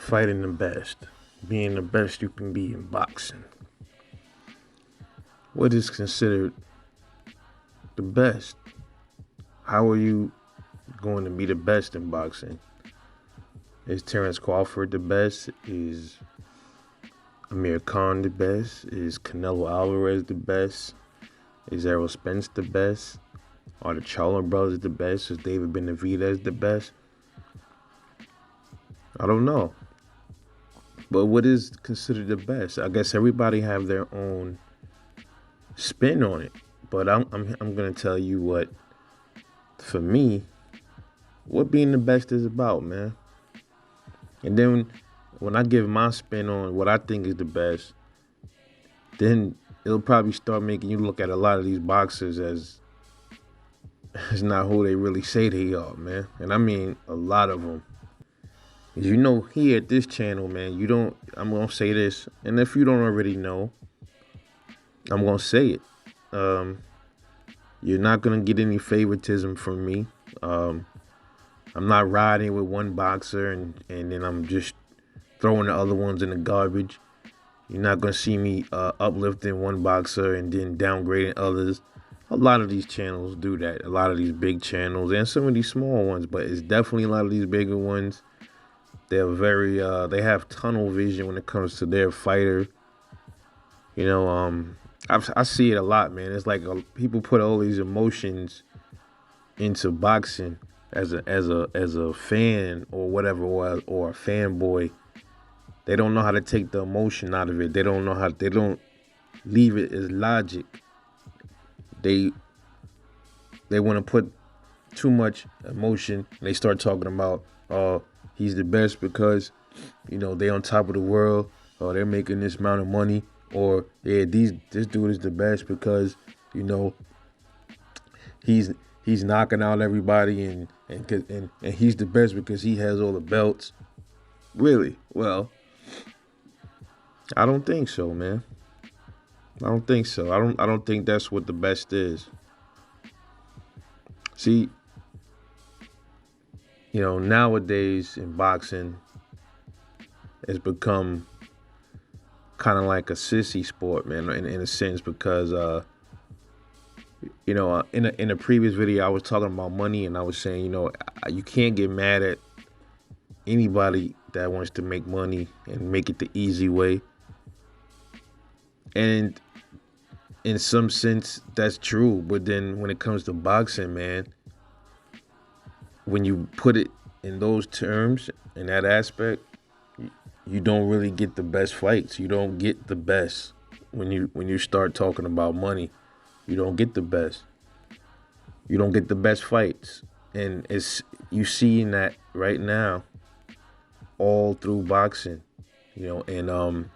fighting the best, being the best you can be in boxing. What is considered the best? How are you going to be the best in boxing? Is Terrence Crawford the best? Is Amir Khan the best? Is Canelo Alvarez the best? Is Errol Spence the best? Are the Charlo brothers the best? Is David Benavidez the best? I don't know. But what is considered the best? I guess everybody have their own spin on it. But I'm gonna tell you what, for me, what being the best is about, man. And then when I give my spin on what I think is the best, then it'll probably start making you look at a lot of these boxers as not who they really say they are, man. And I mean a lot of them. You know, here at this channel, man, I'm going to say this. And if you don't already know, I'm going to say it. You're not going to get any favoritism from me. I'm not riding with one boxer and then I'm just throwing the other ones in the garbage. You're not going to see me uplifting one boxer and then downgrading others. A lot of these channels do that. A lot of these big channels and some of these small ones. But it's definitely a lot of these bigger ones. They're they have tunnel vision when it comes to their fighter. You know, I see it a lot, man. It's like people put all these emotions into boxing as a fan or whatever, or a fanboy. They don't know how to take the emotion out of it. They don't leave it as logic. They want to put too much emotion and they start talking about, he's the best because, you know, they on top of the world, or they're making this amount of money, or yeah, this dude is the best because, you know, he's knocking out everybody and he's the best because he has all the belts. Really? Well, I don't think so, man. I don't think so. I don't think that's what the best is. See, you know, nowadays in boxing, it's become kind of like a sissy sport, man, in a sense, because, you know, in a previous video, I was talking about money, and I was saying, you know, you can't get mad at anybody that wants to make money and make it the easy way. And in some sense, that's true. But then when it comes to boxing, man, when you put it in those terms, in that aspect, you don't really get the best fights. You don't get the best when you start talking about money. You don't get the best. You don't get the best fights. And you seeing that right now all through boxing, you know, and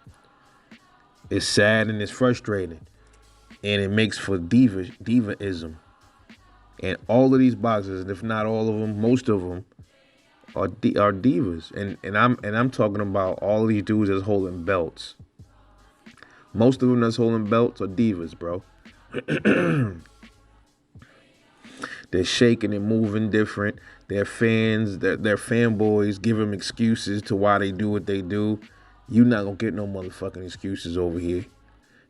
it's sad and it's frustrating. And it makes for divaism. And all of these boxers, and if not all of them, most of them are divas. And I'm talking about all these dudes that's holding belts. Most of them that's holding belts are divas, bro. They're shaking and moving different. Their fans, their fanboys give them excuses to why they do what they do. You not gonna get no motherfucking excuses over here.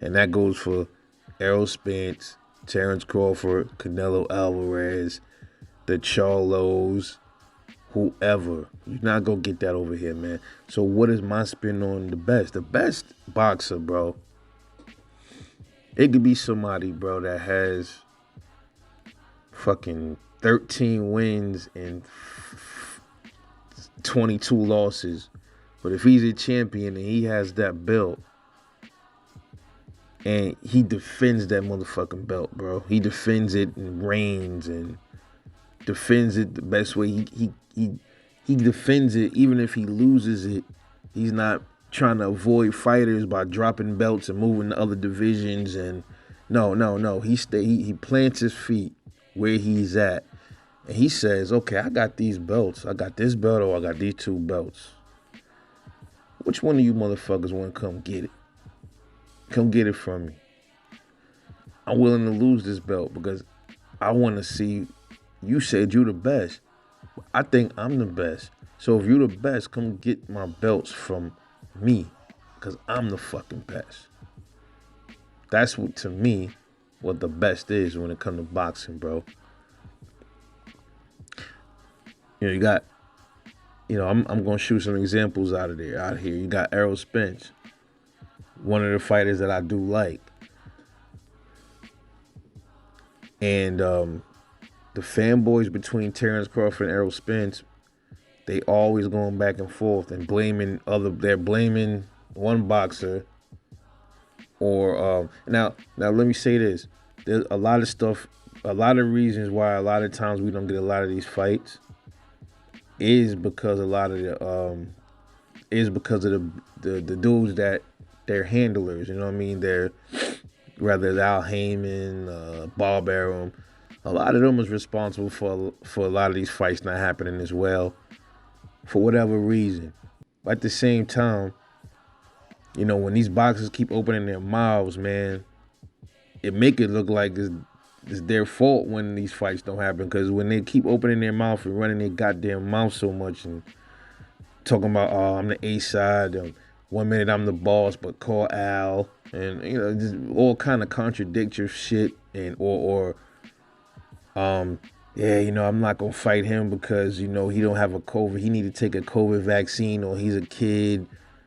And that goes for Errol Spence, Terrence Crawford, Canelo Alvarez, the Charlos, whoever. You're not gonna get that over here, man. So what is my spin on the best? The best boxer, bro. It could be somebody, bro, that has fucking 13 wins and 22 losses. But if he's a champion and he has that belt, and he defends that motherfucking belt, bro. He defends it and reigns and defends it the best way. He defends it even if he loses it. He's not trying to avoid fighters by dropping belts and moving to other divisions. And no. He plants his feet where he's at. And he says, okay, I got these belts. I got this belt or I got these two belts. Which one of you motherfuckers want to come get it? Come get it from me. I'm willing to lose this belt because I want to see, you said you the best. I think I'm the best. So if you the best, come get my belts from me, cause I'm the fucking best. That's what, to me, what the best is when it comes to boxing, bro. You got, I'm gonna shoot some examples out here. You got Errol Spence, one of the fighters that I do like, and the fanboys between Terrence Crawford and Errol Spence, they always going back and forth and blaming other. They're blaming one boxer, or now let me say this: there's a lot of stuff, a lot of reasons why a lot of times we don't get a lot of these fights is because a lot of the the dudes that they're handlers. You know what I mean? They're whether it's Al Heyman, Bob Arum. A lot of them is responsible for a lot of these fights not happening as well, for whatever reason. But at the same time, when these boxers keep opening their mouths, man, it make it look like it's their fault when these fights don't happen. Because when they keep opening their mouth and running their goddamn mouth so much and talking about, oh, I'm the A side, 1 minute I'm the boss, but call Al, and just all kind of contradictory shit, and or yeah, I'm not gonna fight him because he don't have a COVID. He need to take a COVID vaccine, or he's a kid.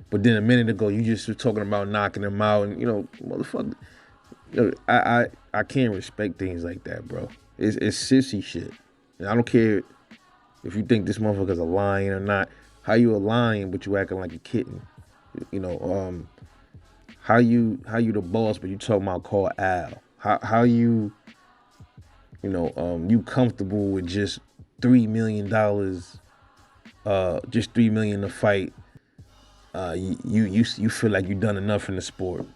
But then a minute ago, you just were talking about knocking him out, and motherfucker. I can't respect things like that, bro. It's sissy shit. And I don't care if you think this motherfucker's a lion or not. How you a lion, but you acting like a kitten? How you the boss, but you talking about call Al? How you you comfortable with just $3 million, just $3 million to fight? You feel like you done enough in the sport?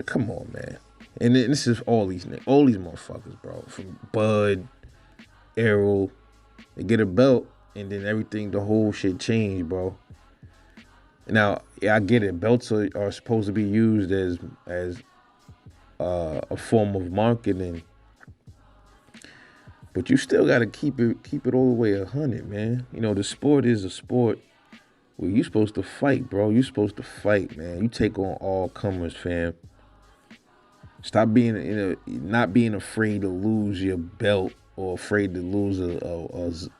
Come on, man. And this is all these motherfuckers, bro. From Bud, Errol, they get a belt, and then everything, the whole shit changed, bro. Now, yeah, I get it. Belts are supposed to be used as a form of marketing, but you still got to keep it all the way 100, man. The sport is a sport where you supposed to fight, bro. You supposed to fight, man. You take on all comers, fam. Stop being, not being afraid to lose your belt or afraid to lose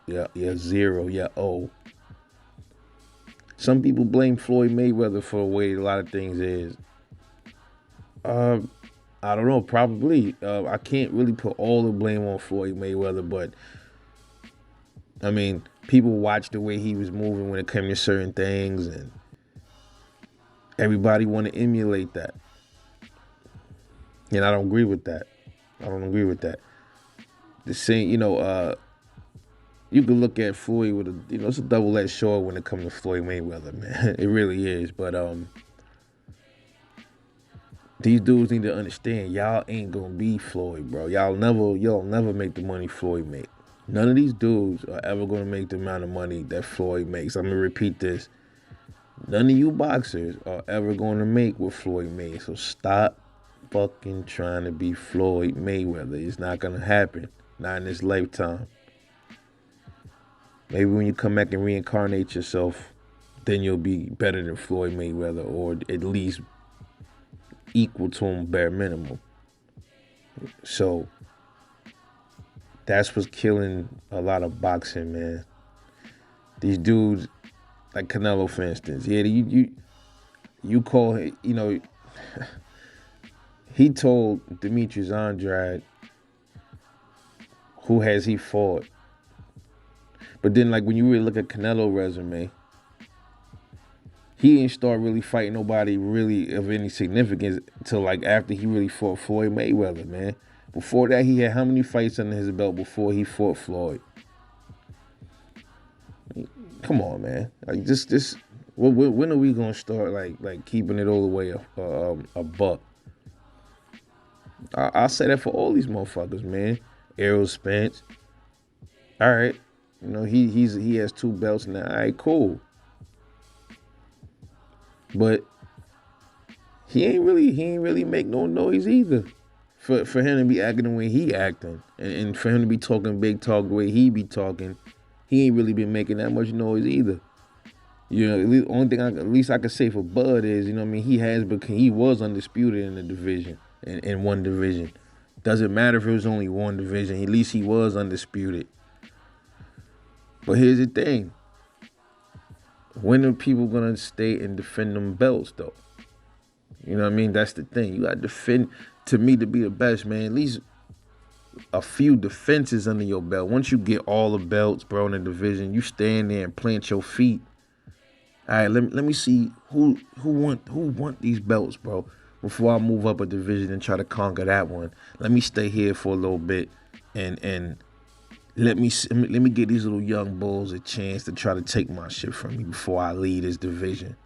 your zero, your O. Some people blame Floyd Mayweather for the way a lot of things is. I don't know, probably. I can't really put all the blame on Floyd Mayweather, but I mean, people watch the way he was moving when it came to certain things, and everybody want to emulate that. And I don't agree with that. The same, you can look at Floyd with it's a double-edged sword when it comes to Floyd Mayweather, man. It really is. But these dudes need to understand, y'all ain't gonna be Floyd, bro. Y'all never make the money Floyd make. None of these dudes are ever gonna make the amount of money that Floyd makes. I'm gonna repeat this. None of you boxers are ever gonna make what Floyd made. So stop fucking trying to be Floyd Mayweather. It's not gonna happen. Not in this lifetime. Maybe when you come back and reincarnate yourself, then you'll be better than Floyd Mayweather, or at least equal to him, bare minimum. So that's what's killing a lot of boxing, man. These dudes, like Canelo, for instance. Yeah, you call him, he told Demetrius Andrade, who has he fought? But then, like, when you really look at Canelo's resume, he didn't start really fighting nobody really of any significance until, like, after he really fought Floyd Mayweather, man. Before that, he had how many fights under his belt before he fought Floyd? Come on, man. Like, this. When are we gonna start like keeping it all the way a buck? I'll say that for all these motherfuckers, man. Errol Spence. All right. He has 2 belts now. All right, cool. But he ain't really make no noise either. For him to be acting the way he acting, and for him to be talking big talk the way he be talking, he ain't really been making that much noise either. You know, only thing at least I could say for Bud is, you know what I mean, he was undisputed in the division, in one division. Doesn't matter if it was only one division, at least he was undisputed. But here's the thing. When are people gonna stay and defend them belts though? You know what I mean? That's the thing. You gotta defend, to me, to be the best, man. At least a few defenses under your belt. Once you get all the belts, bro, in the division, you stand there and plant your feet. All right, let me see who want these belts, bro. Before I move up a division and try to conquer that one, let me stay here for a little bit, and let me get these little young bulls a chance to try to take my shit from me before I leave this division.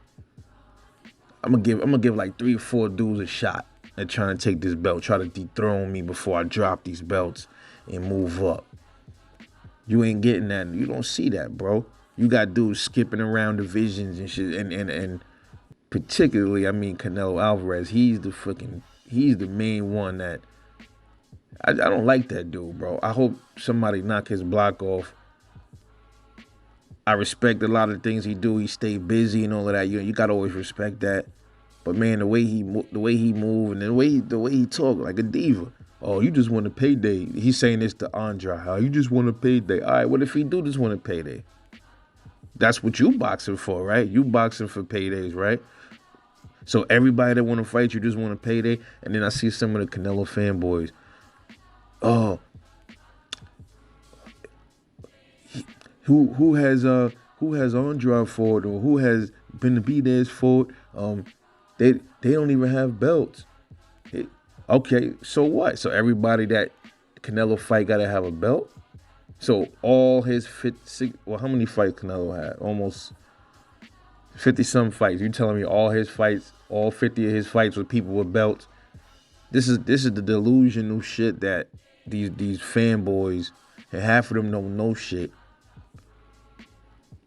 I'm gonna give like 3 or 4 dudes a shot at trying to take this belt, try to dethrone me before I drop these belts and move up. You ain't getting that. You don't see that, bro. You got dudes skipping around divisions and shit, and particularly, I mean, Canelo Alvarez. He's the main one that I don't like that dude, bro. I hope somebody knock his block off. I respect a lot of things he do. He stay busy and all of that. You gotta always respect that. But man, the way he move and the way he talk like a diva. Oh, you just want a payday. He's saying this to Andre. How you just want a payday? All right, what if he do just want a payday? That's what you boxing for, right? You boxing for paydays, right? So everybody that want to fight you just want a payday. And then I see some of the Canelo fanboys. Oh, who has Andrade fought, or who has Benavidez fought? They don't even have belts. Okay, so what? So everybody that Canelo fight gotta have a belt. So all his 50, well, how many fights Canelo had? Almost 50-some fights. You telling me all his fights, all 50 of his fights with people with belts? This is the delusional shit that these fanboys, and half of them don't know shit,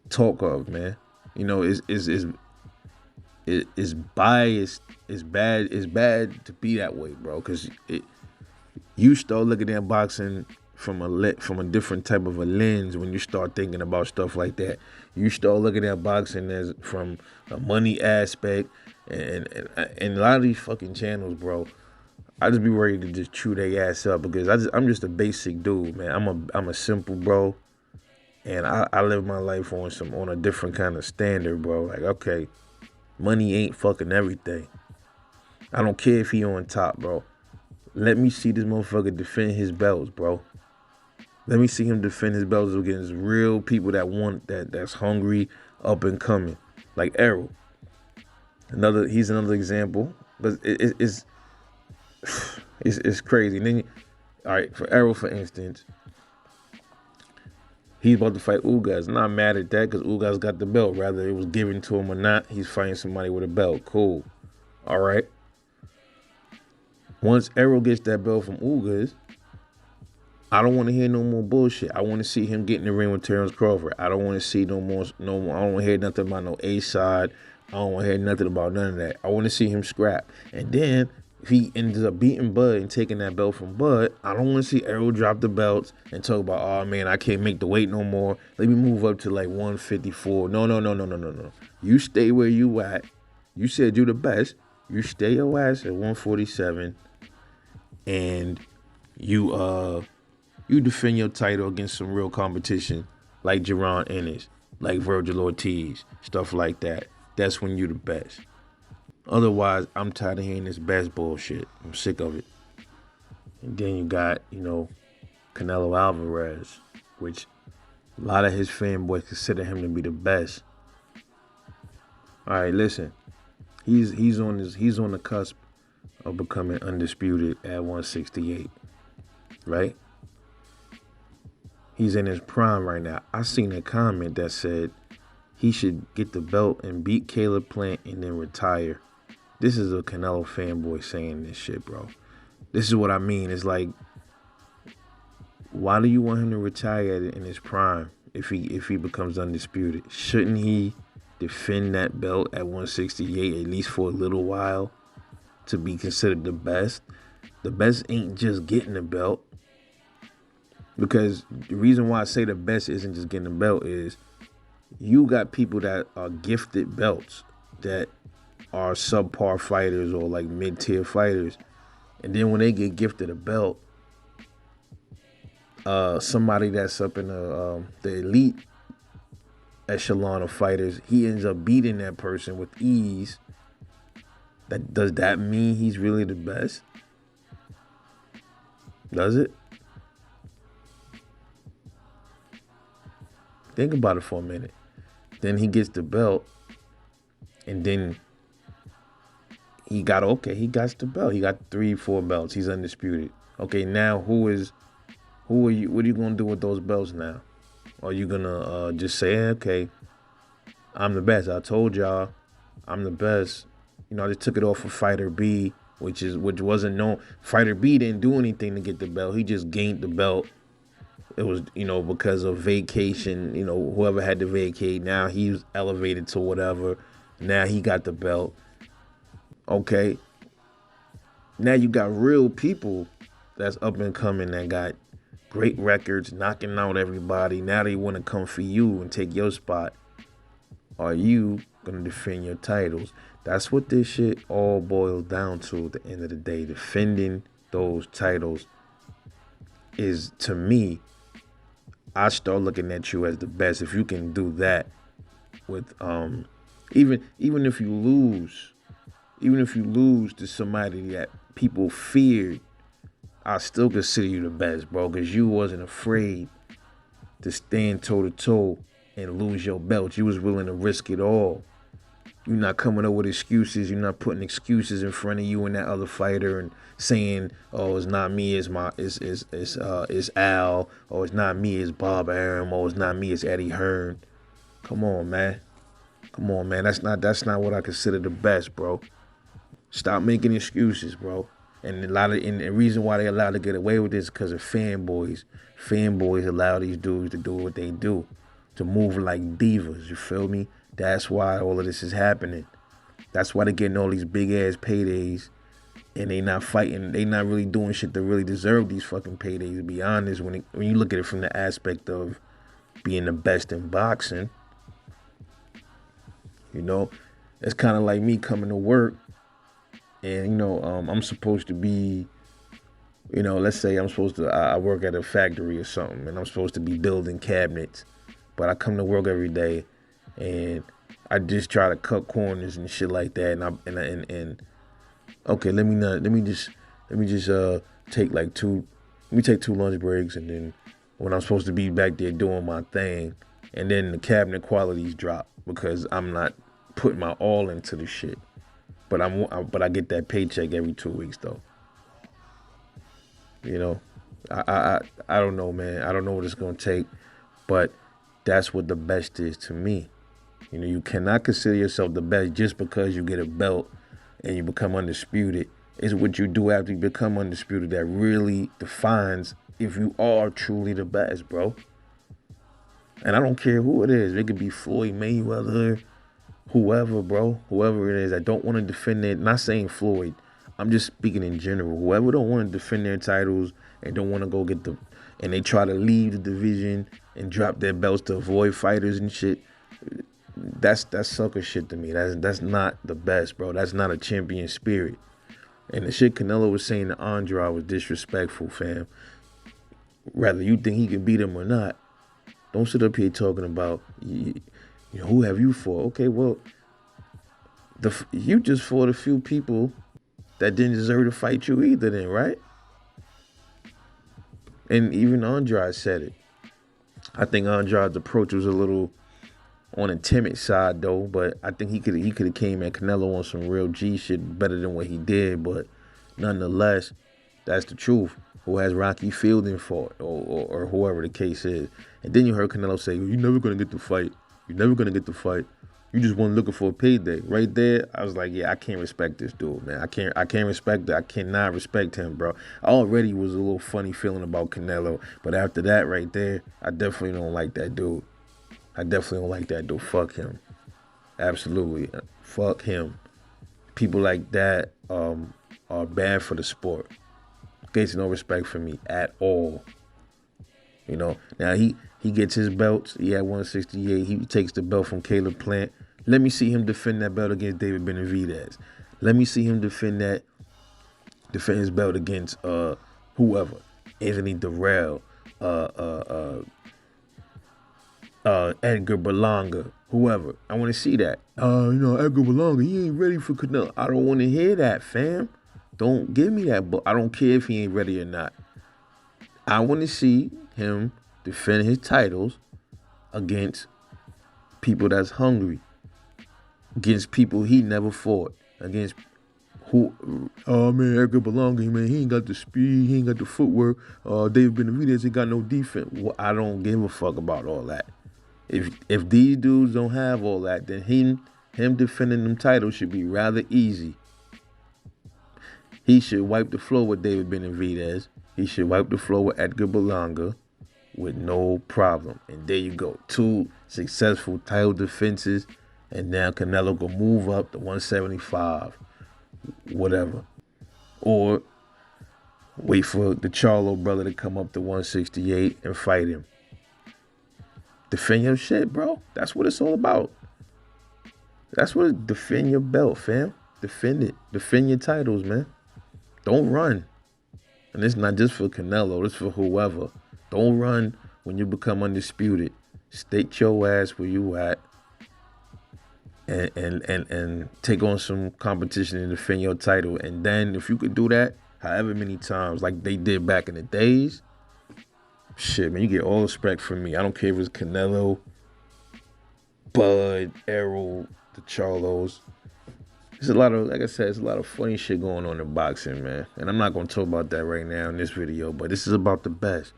talk of, man. You know, it's biased. It's bad to be that way, bro. Because you start looking at boxing from a different type of a lens when you start thinking about stuff like that. You start looking at boxing as from a money aspect, and a lot of these fucking channels, bro. I just be ready to just chew their ass up because I'm just a basic dude, man. I'm a simple bro, and I live my life on a different kind of standard, bro. Like, okay, money ain't fucking everything. I don't care if he on top, bro. Let me see this motherfucker defend his belts, bro. Let me see him defend his belts against real people that's hungry, up and coming. Like Errol. He's another example. But it's crazy. And then, all right, for Errol, for instance, he's about to fight Ugas. I'm not mad at that because Ugas got the belt. Rather it was given to him or not, he's fighting somebody with a belt. Cool. All right. Once Errol gets that belt from Ugas, I don't want to hear no more bullshit. I want to see him get in the ring with Terrence Crawford. I don't want to see no more. I don't want to hear nothing about no A-side. I don't want to hear nothing about none of that. I want to see him scrap. And then if he ends up beating Bud and taking that belt from Bud, I don't want to see Errol drop the belts and talk about, oh man, I can't make the weight no more. Let me move up to like 154. No. You stay where you at. You said you the best. You stay your ass at 147, and you defend your title against some real competition like Jaron Ennis, like Virgil Ortiz, stuff like that. That's when you the best. Otherwise, I'm tired of hearing this best bullshit. I'm sick of it. And then you got, Canelo Alvarez, which a lot of his fanboys consider him to be the best. All right, listen. He's on the cusp of becoming undisputed at 168, right? He's in his prime right now. I seen a comment that said he should get the belt and beat Caleb Plant and then retire. This is a Canelo fanboy saying this shit, bro. This is what I mean. It's like, why do you want him to retire in his prime if he becomes undisputed? Shouldn't he defend that belt at 168 at least for a little while to be considered the best? The best ain't just getting the belt. Because the reason why I say the best isn't just getting the belt is You got people that are gifted belts that are subpar fighters or like mid-tier fighters, and then when they get gifted a belt, somebody that's up in the elite echelon of fighters, he ends up beating that person with ease. That does that mean he's really the best? Does it? Think about it for a minute. Then he gets the belt, and then he got the belt. He got 3, 4 belts. He's undisputed. Okay, now who are you? What are you gonna do with those belts now? Are you gonna just say, okay, I'm the best? I told y'all, I'm the best. I just took it off of Fighter B, which wasn't known. Fighter B didn't do anything to get the belt. He just gained the belt. It was, because of vacation, whoever had to vacate, now he was elevated to whatever. Now he got the belt. Okay. Now you got real people that's up and coming that got great records, knocking out everybody. Now they want to come for you and take your spot. Are you going to defend your titles? That's what this shit all boils down to at the end of the day. Defending those titles is, to me, I start looking at you as the best. If you can do that with even if you lose, to somebody that people feared, I still consider you the best, bro, because you wasn't afraid to stand toe to toe and lose your belt. You was willing to risk it all. You're not coming up with excuses. You're not putting excuses in front of you and that other fighter and saying, "Oh, it's not me, it's Al," or "It's not me, it's Bob Arum," or "It's not me, it's Eddie Hearn." Come on, man. That's not what I consider the best, bro. Stop making excuses, bro. And the reason why they allowed to get away with this is because of fanboys. Fanboys allow these dudes to do what they do, to move like divas. You feel me? That's why all of this is happening. That's why they're getting all these big ass paydays, and they not fighting. They not really doing shit to really deserve these fucking paydays. To be honest, when you look at it from the aspect of being the best in boxing, it's kind of like me coming to work, and I'm supposed to be, let's say I work at a factory or something, and I'm supposed to be building cabinets, but I come to work every day, and I just try to cut corners and shit like that, and okay, let me just take like take 2 lunch breaks, and then when I'm supposed to be back there doing my thing, and then the cabinet qualities drop because I'm not putting my all into the shit. But I get that paycheck every 2 weeks though. I don't know, man. I don't know what it's gonna take, but that's what the best is to me. You cannot consider yourself the best just because you get a belt and you become undisputed. It's what you do after you become undisputed that really defines if you are truly the best, bro. And I don't care who it is. It could be Floyd Mayweather, whoever, bro. Whoever it is that don't want to defend it. Not saying Floyd. I'm just speaking in general. Whoever don't want to defend their titles and don't want to go get and they try to leave the division and drop their belts to avoid fighters and shit. That's sucker shit to me. That's not the best, bro. That's not a champion spirit. And the shit Canelo was saying to Andrade was disrespectful, fam. Rather you think he can beat him or not, don't sit up here talking about who have you fought. Okay, well, you just fought a few people that didn't deserve to fight you either, then, right? And even Andrade said it. I think Andrade's approach was a little on a timid side though, but I think he could have came at Canelo on some real G shit better than what he did. But nonetheless, that's the truth. Who has Rocky Fielding fought, or whoever the case is? And then you heard Canelo say, "You're never gonna get the fight. You're never gonna get the fight. You just want looking for a payday." Right there, I was like, yeah, I can't respect this dude, man. I can't respect that. I cannot respect him, bro. I already was a little funny feeling about Canelo, but after that right there, I definitely don't like that dude. Fuck him. Absolutely. Fuck him. People like that are bad for the sport. Gets no respect for me at all. Now He gets his belts. He had 168. He takes the belt from Caleb Plant. Let me see him defend that belt against David Benavidez. Let me see him defend his belt against whoever, Anthony Durrell, Edgar Berlanga, whoever. I want to see that. Edgar Berlanga, he ain't ready for Canelo. I don't want to hear that, fam. Don't give me that. But I don't care if he ain't ready or not. I want to see him defend his titles against people that's hungry, against people he never fought, against who? Oh man, Edgar Berlanga, man, he ain't got the speed, he ain't got the footwork. David Benavidez ain't got no defense. Well, I don't give a fuck about all that. If these dudes don't have all that, then him defending them titles should be rather easy. He should wipe the floor with David Benavidez. He should wipe the floor with Edgar Berlanga with no problem. And there you go. 2 successful title defenses. And now Canelo can move up to 175. Whatever. Or wait for the Charlo brother to come up to 168 and fight him. Defend your shit, bro. That's what it's all about. Defend your belt, fam. Defend it. Defend your titles, man. Don't run. And it's not just for Canelo, it's for whoever. Don't run when you become undisputed. State your ass where you at and take on some competition and defend your title. And then if you could do that however many times like they did back in the days, shit, man, you get all respect from me. I don't care if it's Canelo, Bud, Errol, the Charlos. There's a lot of, like I said, there's a lot of funny shit going on in boxing, man. And I'm not going to talk about that right now in this video, but this is about the best.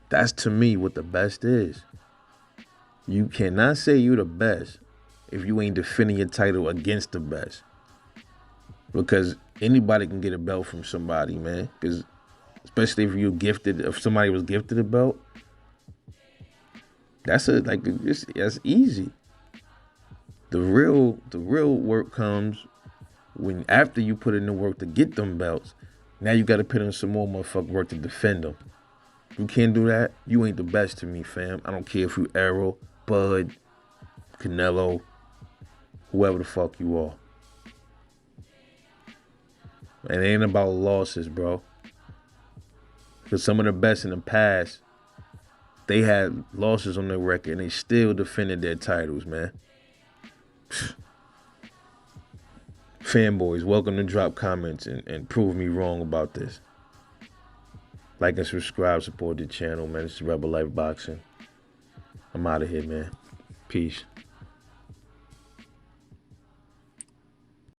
That's to me what the best is. You cannot say you're the best if you ain't defending your title against the best. Because anybody can get a belt from somebody, man. Because especially if somebody was gifted a belt, that's easy. The real work comes when after you put in the work to get them belts, now you got to put in some more motherfucking work to defend them. You can't do that. You ain't the best to me, fam. I don't care if you Errol, Bud, Canelo, whoever the fuck you are. And it ain't about losses, bro. Because some of the best in the past, they had losses on their record and they still defended their titles, man. Fanboys, welcome to drop comments and prove me wrong about this. Like and subscribe, support the channel, man. This is Rebel Life Boxing. I'm out of here, man. Peace.